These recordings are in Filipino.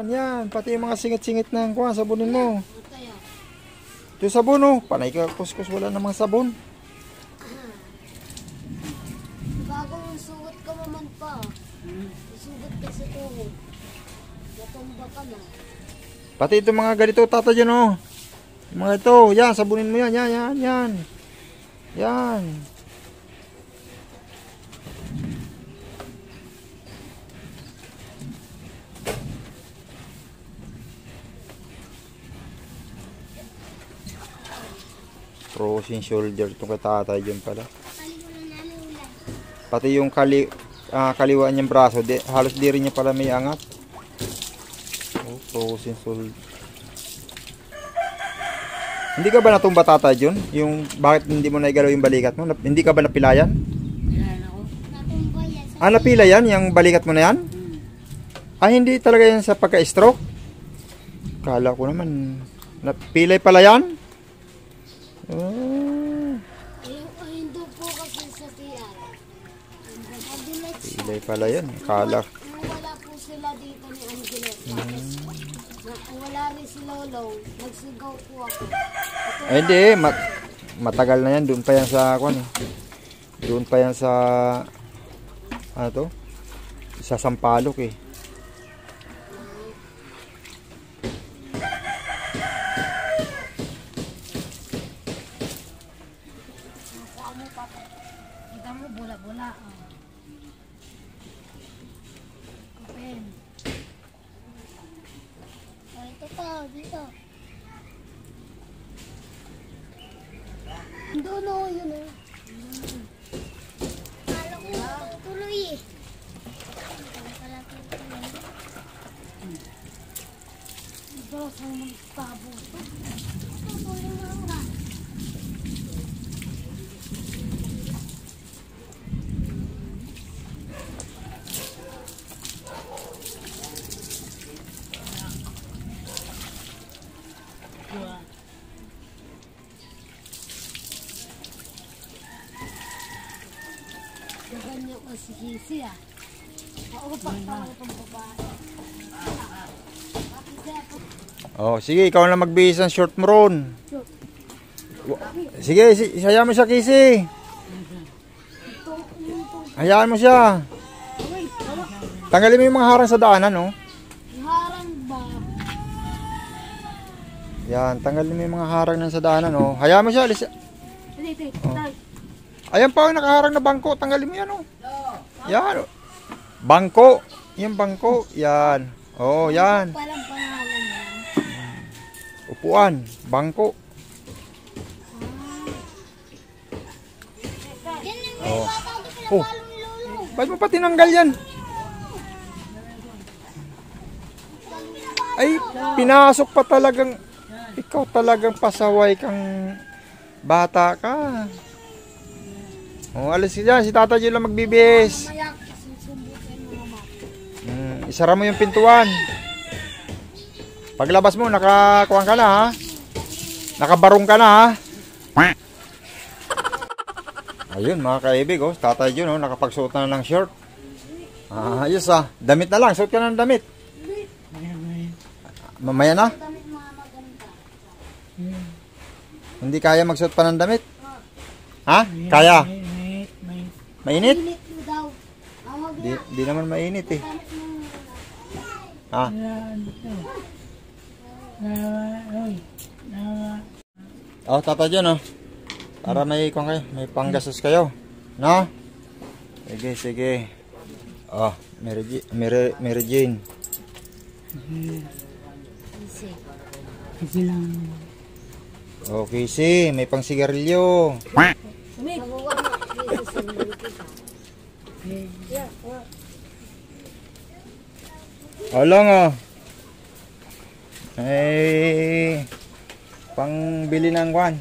Yan, pati yung mga singit-singit ng kuha, sabunin mo. Yung sabon oh, panay ka kuskus, wala namang sabon. Bagong sugot ka naman pa. Sugot ka sa tuhod. Natumba ka na. Pati itong mga ganito, tata dyan oh. Yung mga ito, yan, sabunin mo yan, yan. Yan. Frozen shoulder itong kay tatay dyan pala. Pati yung kaliwa niyang braso, halos di rin niya pala may angat. Oh, frozen shoulder. Hindi ka ba natumba tatay dyan? Yung bakit hindi mo naigalaw yung balikat mo? Hindi ka ba napilayan? Natumba yan. Ah, napila yan? Yung balikat mo na yan? Ah, hindi talaga yan sa pagka-stroke? Kala ko naman. Napilay pala yan? Oh. Hindi po kasi sa tiyan. Pilay pala yan. Kala. Wala po sila dito ni Angelo. Wala rin si Lolo. Nagsigaw po ako. Ay, hindi. Matagal na yan. Doon pa yan sa kwan eh. Doon pa yan sa ano to? Sa Sampaloc eh. Kita mo bola-bola. Open. Ito pa, dito. Doon o, yun o. Kala ko tuloy eh. Ito, saan magpabo ito? Tuloy mo nga. Ganyan ko si Kisi ah. Ako pa itong babae. Oh, sige, ikaw na magbihis ng short mo ron. Sige, isaya mo siya, Kisi. Hayaan mo siya. Tanggalin mo yung mga harang sa daanan, no? Harang ba? Yan, tanggalin mo yung mga harang sa daanan, no? Hayaan mo siya, alis. Ayan pa, nakaharang na bangko. Tanggalin mo yan, oh. Yan. Bangko. Yung bangko. Yan. Oh, yan. Palang pangalan yan. Upuan. Bangko. Oh. Oh. Ba't mo pa tinanggal yan? Ay, pinasok pa talagang. Ikaw talagang pasaway kang bata ka. Oh, alis ka dyan. Si Tata Jill lang magbibis. Isara mo yung pintuan. Paglabas mo, nakakuhan ka na ha. Nakabarong ka na ha. Ayun mga kaibig, oh. Tata Jill, oh, nakapagsuot na ng short. Ayos ah. Damit na lang. Suot ka na ng damit. Mamaya na. Hindi kaya magsuot pa ng damit. Ha? Kaya? Mainit? Di naman mainit eh. Ha? Oh, Tata dyan oh. Para may panggastos kayo. No? Sige, sige. Oh, Mary Jane. Okay, si may pang sigarilyo. Alang ah. Ay, pangbili ng kwan.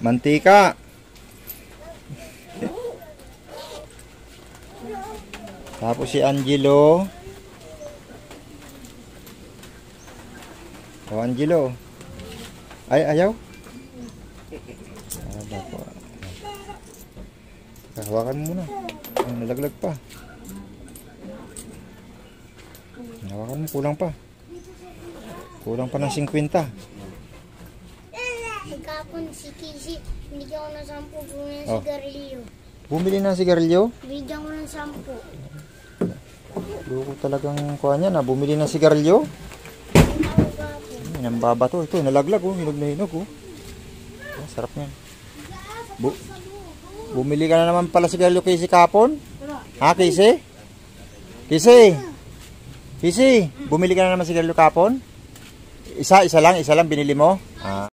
Mantika. Tapos si Angelo. Oh, Angelo. Ay, ayaw. Hawakan mo muna. Ay, nalaglag pa. Hawakan mo, kulang pa. Kulang pa ng 50. Kahapon si Casey, binigyan ko ng 10 bumili ng Oh. sigarilyo. Bumili ng sigarilyo? Binigyan ko ng 10. Loko talagang kuha niya na. Bumili ng sigarilyo? Binigyan ko kahapon. Yan ang baba to. Ito, nalaglag oh. Hinog na hinog oh. Oh, sarap niyan. Bumili ka na naman pala sigarilyo Casey kahapon? Ha, Casey? Casey? Casey, bumili ka na naman sigarilyo kahapon? Isa lang binili mo? Ah.